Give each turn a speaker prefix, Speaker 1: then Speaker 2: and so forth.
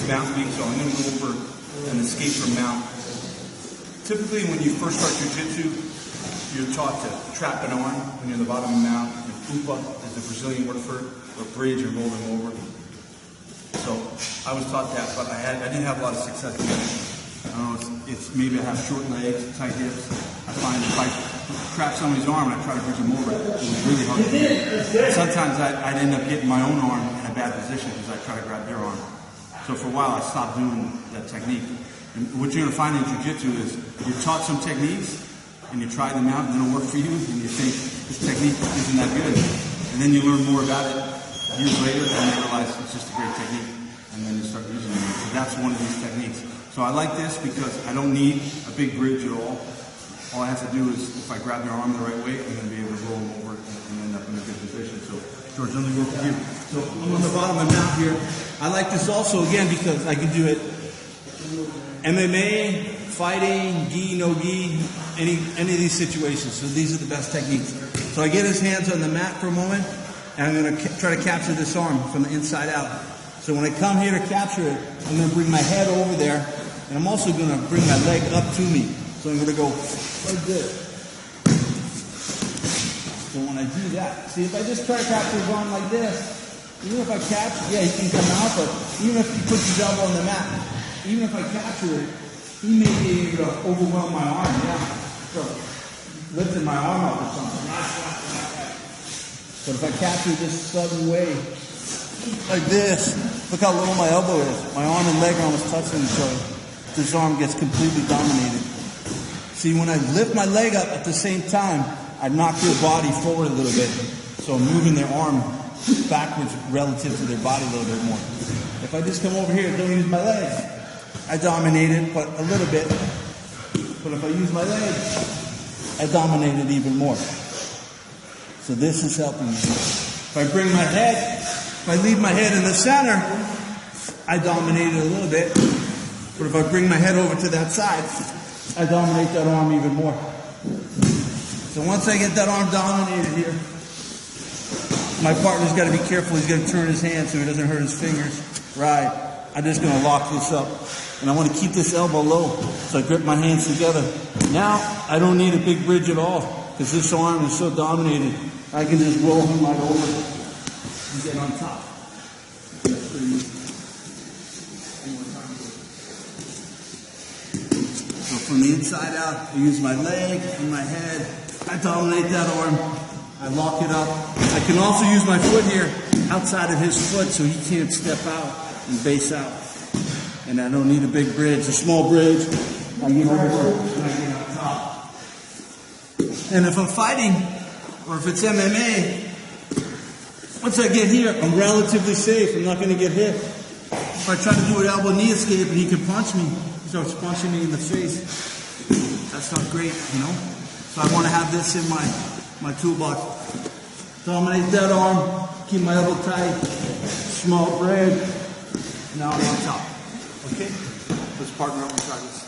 Speaker 1: mount beat, so I'm going to go over an escape from mount. Typically, when you first start Jiu-Jitsu, you're taught to trap an arm when you're in the bottom of the mount, and upa is the Brazilian word for a bridge and roll them over. So I was taught that, but I didn't have a lot of success with it. I don't know, it's maybe I have short legs, tight hips. I find if I trap somebody's arm and I try to bridge them over, it was really hard to do. Sometimes I'd end up getting my own arm in a bad position because I try to grab their arm. So for a while I stopped doing that technique. And what you're going to find in Jiu-Jitsu is you're taught some techniques and you try them out and they don't work for you and you think this technique isn't that good. And then you learn more about it years later and you realize it's just a great technique and then you start using it. So that's one of these techniques. So I like this because I don't need a big bridge at all. All I have to do is if I grab their arm the right way, I'm going to be able to roll them over and end up in a good position. So George, let me go for you. So I'm on the bottom of the mount here. I like this also again because I can do it MMA, fighting, gi, no gi, any of these situations. So these are the best techniques. So I get his hands on the mat for a moment, and I'm going to try to capture this arm from the inside out. So when I come here to capture it, I'm going to bring my head over there, and I'm also going to bring my leg up to me. So I'm going to go like this. So when I do that, see if I just try to capture his arm like this, even if I capture, yeah, he can come out, but even if he puts his elbow on the mat, even if I capture it, he may be able to overwhelm my arm, yeah. So, lifting my arm up or something. But if I capture this sudden way, like this, look how little my elbow is. My arm and leg are almost touching each other. This arm gets completely dominated. See, when I lift my leg up at the same time, I knock their body forward a little bit. So I'm moving their arm backwards relative to their body a little bit more. If I just come over here and don't use my legs, I dominate it, but a little bit. But if I use my legs, I dominate it even more. So this is helping me. If I bring my head, if I leave my head in the center, I dominate it a little bit. But if I bring my head over to that side, I dominate that arm even more. So once I get that arm dominated here, my partner's got to be careful. He's got to turn his hand so he doesn't hurt his fingers. Right. I'm just going to lock this up. And I want to keep this elbow low. So I grip my hands together. Now, I don't need a big bridge at all because this arm is so dominated. I can just roll him right over and get on top. That's pretty easy. So from the inside out, I use my leg and my head. I dominate that arm. I lock it up. I can also use my foot here outside of his foot so he can't step out and base out. And I don't need a big bridge, a small bridge. I get over and I get on top. And if I'm fighting, or if it's MMA, once I get here, I'm relatively safe. I'm not going to get hit. If I try to do an elbow knee escape and he can punch me, he starts punching me in the face. That's not great, you know? So I want to have this in my toolbox. Dominate that arm, keep my elbow tight, small bridge. Now I'm on top. Okay? Let's partner up and try this.